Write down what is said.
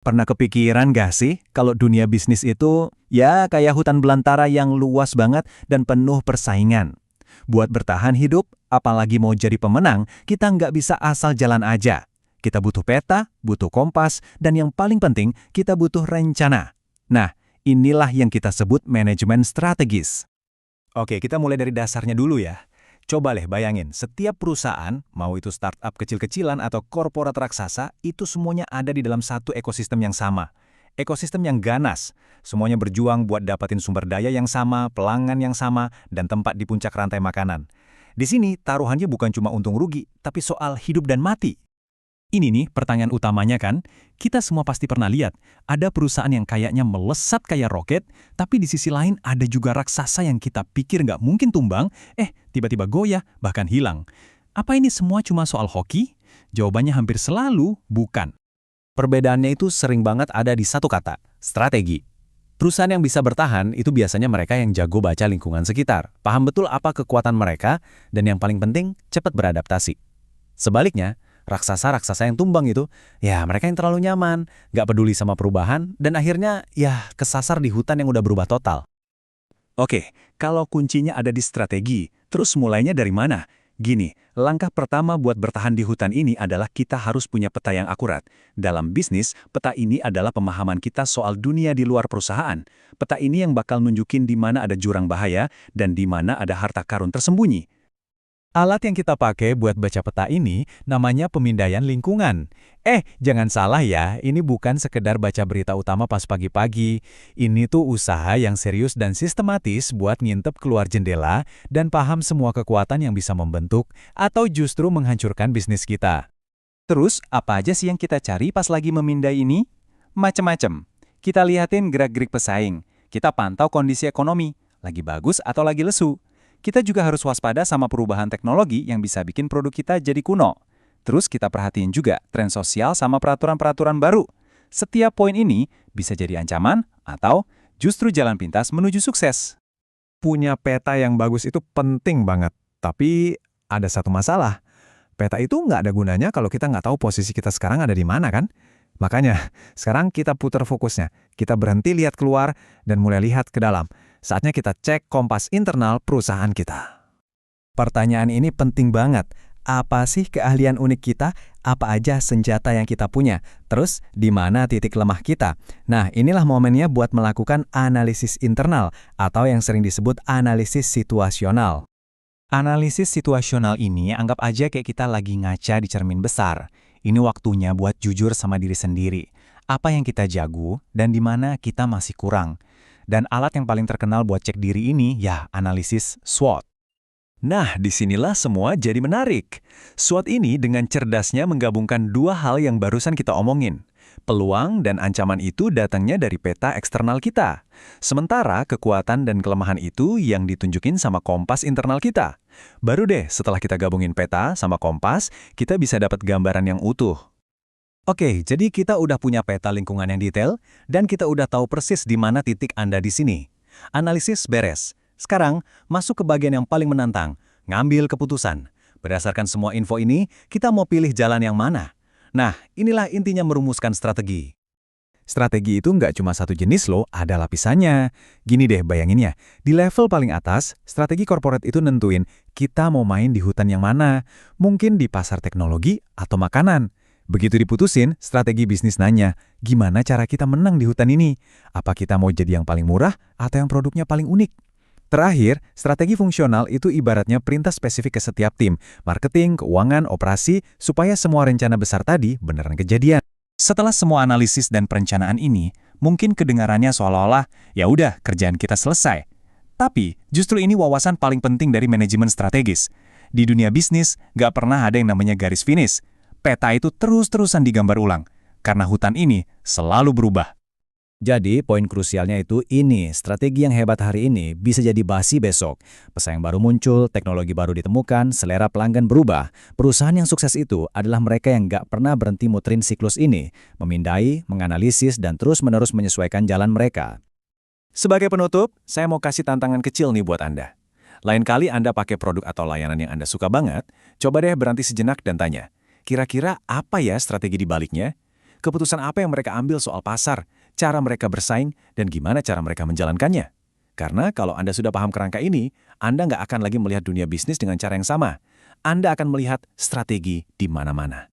Pernah kepikiran gak sih kalau dunia bisnis itu ya kayak hutan belantara yang luas banget dan penuh persaingan. Buat bertahan hidup, apalagi mau jadi pemenang, kita nggak bisa asal jalan aja. Kita butuh peta, butuh kompas, dan yang paling penting, kita butuh rencana. Nah, inilah yang kita sebut manajemen strategis. Oke, kita mulai dari dasarnya dulu ya. Coba deh bayangin, setiap perusahaan, mau itu startup kecil-kecilan atau korporat raksasa, itu semuanya ada di dalam satu ekosistem yang sama. Ekosistem yang ganas, semuanya berjuang buat dapatin sumber daya yang sama, pelanggan yang sama, dan tempat di puncak rantai makanan. Di sini, taruhannya bukan cuma untung rugi, tapi soal hidup dan mati. Ini nih pertanyaan utamanya kan, kita semua pasti pernah lihat, ada perusahaan yang kayaknya melesat kayak roket, tapi di sisi lain ada juga raksasa yang kita pikir nggak mungkin tumbang, tiba-tiba goyah, bahkan hilang. Apa ini semua cuma soal hoki? Jawabannya hampir selalu bukan. Perbedaannya itu sering banget ada di satu kata, strategi. Perusahaan yang bisa bertahan itu biasanya mereka yang jago baca lingkungan sekitar, paham betul apa kekuatan mereka, dan yang paling penting, cepat beradaptasi. Sebaliknya, raksasa-raksasa yang tumbang itu, ya mereka yang terlalu nyaman, nggak peduli sama perubahan, dan akhirnya ya kesasar di hutan yang udah berubah total. Oke, kalau kuncinya ada di strategi, terus mulainya dari mana? Gini, langkah pertama buat bertahan di hutan ini adalah kita harus punya peta yang akurat. Dalam bisnis, peta ini adalah pemahaman kita soal dunia di luar perusahaan. Peta ini yang bakal nunjukin di mana ada jurang bahaya dan di mana ada harta karun tersembunyi. Alat yang kita pakai buat baca peta ini namanya pemindaian lingkungan. Jangan salah ya, ini bukan sekedar baca berita utama pas pagi-pagi. Ini tuh usaha yang serius dan sistematis buat ngintip keluar jendela dan paham semua kekuatan yang bisa membentuk atau justru menghancurkan bisnis kita. Terus, apa aja sih yang kita cari pas lagi memindai ini? Macem-macem. Kita lihatin gerak-gerik pesaing. Kita pantau kondisi ekonomi, lagi bagus atau lagi lesu. Kita juga harus waspada sama perubahan teknologi yang bisa bikin produk kita jadi kuno. Terus kita perhatiin juga tren sosial sama peraturan-peraturan baru. Setiap poin ini bisa jadi ancaman atau justru jalan pintas menuju sukses. Punya peta yang bagus itu penting banget. Tapi ada satu masalah. Peta itu nggak ada gunanya kalau kita nggak tahu posisi kita sekarang ada di mana kan? Makanya, sekarang kita putar fokusnya. Kita berhenti lihat keluar dan mulai lihat ke dalam. Saatnya kita cek kompas internal perusahaan kita. Pertanyaan ini penting banget. Apa sih keahlian unik kita? Apa aja senjata yang kita punya? Terus, di mana titik lemah kita? Nah, inilah momennya buat melakukan analisis internal atau yang sering disebut analisis situasional. Analisis situasional ini anggap aja kayak kita lagi ngaca di cermin besar. Ini waktunya buat jujur sama diri sendiri. Apa yang kita jago dan di mana kita masih kurang. Dan alat yang paling terkenal buat cek diri ini ya analisis SWOT. Nah, disinilah semua jadi menarik. SWOT ini dengan cerdasnya menggabungkan dua hal yang barusan kita omongin. Peluang dan ancaman itu datangnya dari peta eksternal kita. Sementara kekuatan dan kelemahan itu yang ditunjukin sama kompas internal kita. Baru deh setelah kita gabungin peta sama kompas, kita bisa dapat gambaran yang utuh. Oke, jadi kita udah punya peta lingkungan yang detail, dan kita udah tahu persis di mana titik Anda di sini. Analisis beres. Sekarang, masuk ke bagian yang paling menantang, ngambil keputusan. Berdasarkan semua info ini, kita mau pilih jalan yang mana? Nah, inilah intinya merumuskan strategi. Strategi itu nggak cuma satu jenis loh, ada lapisannya. Gini deh bayanginnya, di level paling atas, strategi corporate itu nentuin kita mau main di hutan yang mana. Mungkin di pasar teknologi atau makanan. Begitu diputusin, strategi bisnis nanya, gimana cara kita menang di hutan ini? Apa kita mau jadi yang paling murah atau yang produknya paling unik? Terakhir, strategi fungsional itu ibaratnya perintah spesifik ke setiap tim, marketing, keuangan, operasi, supaya semua rencana besar tadi beneran kejadian. Setelah semua analisis dan perencanaan ini, mungkin kedengarannya seolah-olah, ya udah kerjaan kita selesai. Tapi, justru ini wawasan paling penting dari manajemen strategis. Di dunia bisnis, nggak pernah ada yang namanya garis finish. Peta itu terus-terusan digambar ulang, karena hutan ini selalu berubah. Jadi, poin krusialnya itu ini, strategi yang hebat hari ini bisa jadi basi besok. Pesaing baru muncul, teknologi baru ditemukan, selera pelanggan berubah. Perusahaan yang sukses itu adalah mereka yang nggak pernah berhenti muterin siklus ini, memindai, menganalisis, dan terus-menerus menyesuaikan jalan mereka. Sebagai penutup, saya mau kasih tantangan kecil nih buat Anda. Lain kali Anda pakai produk atau layanan yang Anda suka banget, coba deh berhenti sejenak dan tanya, kira-kira apa ya strategi di baliknya? keputusan apa yang mereka ambil soal pasar, cara mereka bersaing, dan gimana cara mereka menjalankannya. Karena kalau Anda sudah paham kerangka ini, Anda nggak akan lagi melihat dunia bisnis dengan cara yang sama. Anda akan melihat strategi di mana-mana.